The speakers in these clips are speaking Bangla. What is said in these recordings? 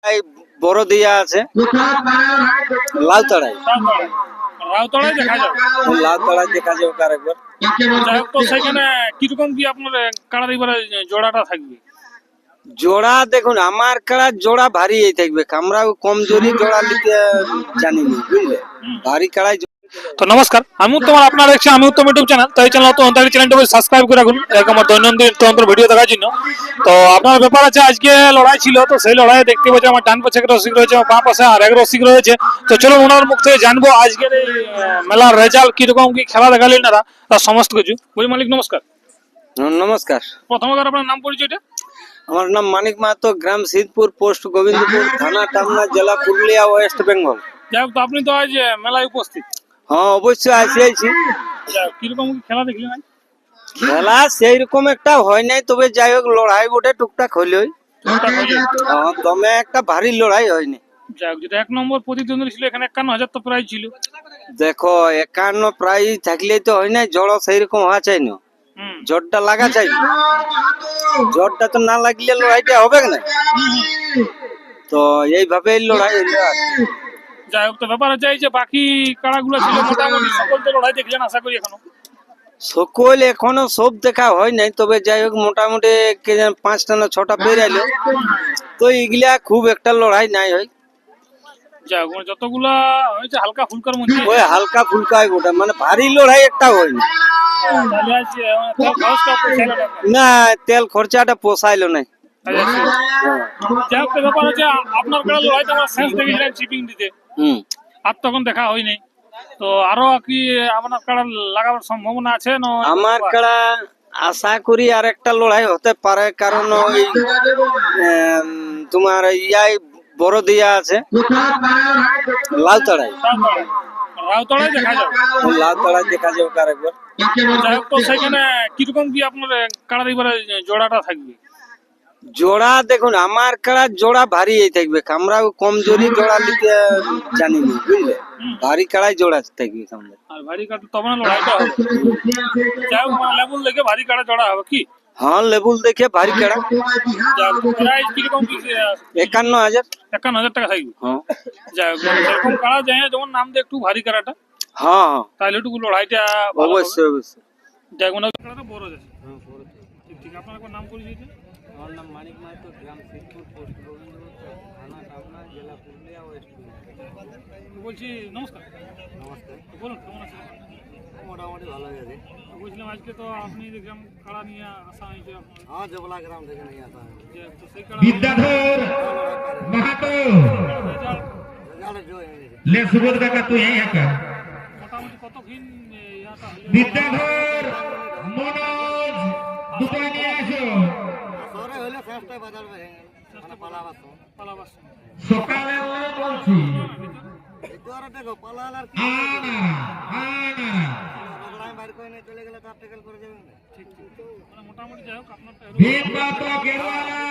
এই বড় দিয়া আছে লাউতড়াই রাউতড়ায় দেখা যাবে। লাউতড়াই দেখা যাবে আরেকবার। যাই হোক, তো সেখানে কিরকম কি আপনার কাড়ার এবারে জোড়াটা থাকবে? জোড়া দেখুন, আমার কাড়া জোড়া ভারী থাকবে, আমরা কমজোরি জোড়া নিতে জানি না, বুঝলে। ভারী কাড়াই তো নমস্কার, আমি উত্তম, আপনারা দেখছেন আমি উত্তম ইউটিউব চ্যানেল। তো এই চ্যানেল চ্যানেলটাকে সাবস্ক্রাইব করে রাখুন এরকম আমার দৈনন্দিন তন্ত্র ভিডিও দেখার জন্য। তো আপনার ব্যাপার আছে, আজকে লড়াই ছিল, তো সেই লড়াইয়ে দেখতে পাচ্ছি আমার ডান পাশে এক রসিক রয়েছে, আমার বাঁ পাশে আর এক রসিক রয়েছে। তো চলুন ওনার মুখ থেকে জানবো আজকের এই মেলার রেজাল্ট কিরকম, কি খেলা দেখালেন না তার সমস্ত কিছু। বলি মালিক নমস্কার। নমস্কার। প্রথমবার আপনার নাম পরিচয়টা? আমার নাম মানিক মাহাতো, গ্রাম সিদ্ধপুর, পোস্ট গোবিন্দপুর, থানা টামনা, জেলা পুরুলিয়া, ওয়েস্ট বেঙ্গল। যাই হোক, তো আপনি তো আজ মেলায় উপস্থিত। হ্যাঁ অবশ্যই আসিয়েছি। কিরকম খেলা দেখলেন আজ? খেলা সেই রকম একটা হয় নাই, তবে যাই হোক লড়াই বটে টুকটাক হইলই। দমে একটা ভারী লড়াই হয়নি। যাই হোক, যেটা 1 নম্বর প্রতিদ্বন্দ্বী ছিল এখানে 51,000 তো প্রাইজ ছিল। দেখো 51 প্রাইজ থাকলেই তো হয় নাই, জড় সেই রকম হওয়া চাই না, জোরটা লাগা চাই। জোরটা তো না লাগলে লড়াইটা হবে না, তো এইভাবে লড়াই হইলো আর কি। যাই হোক, তো ব্যাপার হচ্ছে এই যে বাকি কাড়াগুলো ছিল মোটামুটি সকল তো লড়াই দেখলেন আশা করি এখনো? সকল এখনো সব দেখা হয় নাই, তবে যাই হোক মোটামুটি 5টা না 6টা বেরাইলো, তো এগুলা খুব একটা লড়াই নাই হয়। যাই হোক, মানে যতগুলা হয়েছে হালকা ফুলকার মধ্যে। ওই হালকা ফুলকা গোটা, মানে ভারী লড়াই একটা হয় না। তাহলে আজ তেল খরচটা পোষাইলো না। না, তেল খরচাটা পোষাইলো না। যাই হোক, তো ব্যাপার হচ্ছে আপনার কাড়া লড়াইতে আমরা শেষ দেখেছিলাম চিপিং দিতে, আর তখন দেখা হয়নি। তো আরো কি আপনার কাড়া লাগাবার সম্ভাবনা আছে না? আমার কাড়া আশা করি আর একটা লড়াই হতে পারে, কারণ ওই তোমার ইয়াই বড় দিয়া আছে লাউতড়াই। রাউতড়ায় দেখা যাবে। লাউতড়াই দেখা যাবে আরেকবার। যাই হোক, তো সেখানে কিরকম কি আপনার কাড়ার এবারে জোড়াটা থাকবে? জোড়া দেখুন, আমার কাড়া জোড়া ভারী থাকবে, আমরা কমজোরি জোড়া নিতে জানি না, বুঝলে। ভারী কাড়াই জোড়া থাকবে আমাদের। আর ভারী কাড়া তবে না লড়াইটা হবে। যাই হোক, লেবুল দেখে ভারী কাড়া জোড়া হবে কি? হ্যাঁ লেবুল দেখে ভারী কাড়া। প্রাইস কিরকম কি? 51,000। 51,000 টাকা থাকবে। হ্যাঁ। যাই হোক, সেরকম কাড়া যায় যেমন নাম দিয়ে একটু ভারী কাড়াটা, হ্যাঁ হ্যাঁ তাহলে একটু লড়াইটা অবশ্যই অবশ্যই। যাই হোক, কাড়াটা বড় আছে। ঠিক ঠিক, আপনার একবার নাম করে দিয়েছে? আমার নাম মানিক মাহাতো, গ্রাম সিদ্ধপুর, পোস্ট গোবিন্দপুর, থানা টামনা, জেলা পুরুলিয়া, ওয়েস্ট বেঙ্গল। বলছি নমস্কার। নমস্কার। বলুন কেমন আছেন? মোটামুটি ভালো গেছে। বলছিলাম আজকে তো আপনি দেখলাম কাড়া নিয়ে আসা হয়েছে আপনার। হ্যাঁ, জবলা গ্রাম থেকে নিয়ে আসা হয়েছে। যে তো সেই কাড়া विद्याधर महतो রেজাল্ট জয় হয়ে গেছে। ले सुबोध काका तू यही है क्या? মোটামুটি কতক্ষণ ইয়াটা হলো? विद्याधर मनोज दुपाई নিয়ে আসো। শহরে হইলে শেষটায় বাজার হয়ে গেল, মানে পালাবার সময়। পালাবার সময়। সকালে ও বলছি একটু আর দেখো পালালার কি আনা আনা রগড়ায় বাইর করে নিয়ে চলে গেলে তো আর্টিকেল করে দেবেন না। ঠিক ঠিক, মানে মোটামুটি যাই হোক আপনার भीम महतो गेरवाला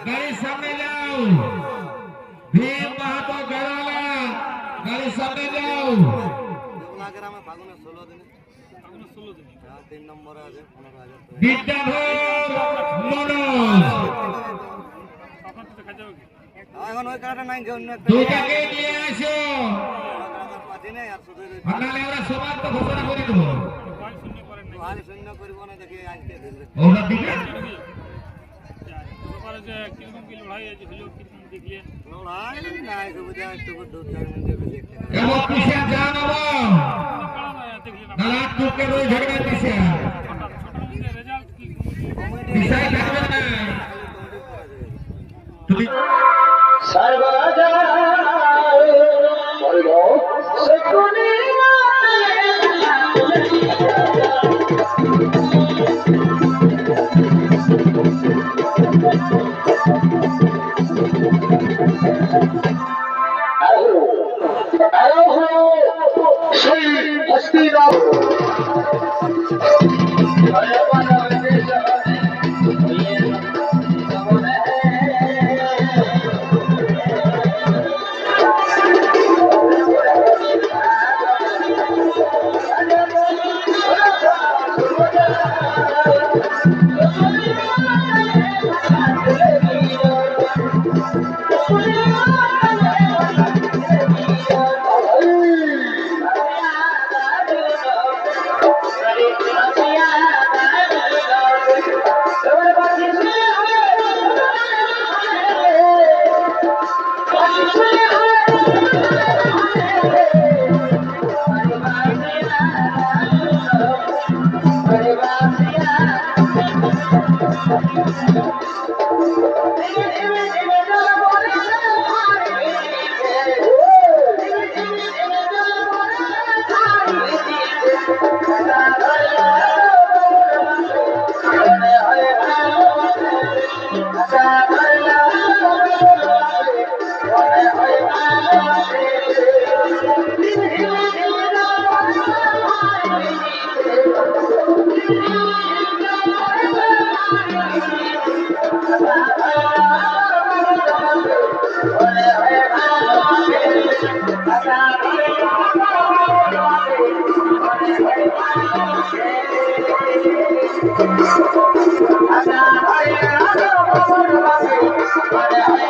गाड़ी सामने जाओ। भीम महतो गेरवाला गाड़ी सामने जाओ। জবলা গ্রামে ফাগুনের 16 দিনে, আপনার 16 দিন। 3 নম্বরে আছে 15,000 টাকা। विद्याधर मनोज আপনার তো দেখা যাবে কি? এখন ওই কারণে নাই যে অন্য একটা দুটাকে নিয়ে আসো। পাচ্ছি না, আর শুধু আপনারা আমরা সমাপ্ত ঘোষণা করে দেবো। ভয় শূন্য করেন না। হাল শূন্য করব না, দেখি আজকে ধরবে। ওটা দিকে ব্যাপারে যে কিরকম কি লড়াই আছে হলো, কিরকম দেখলেন? লড়াই নাই, সুবিধা একটু 2-4 মিনিটের বেশি একটা খেলা। এবার পিছে জান হবো। কাড়া দেখলেন দালাল টুকে রয়ে ঝগড়া পিছে ছোট রেজাল্ট কি? বিষয় থাকবে না। তুমি Ada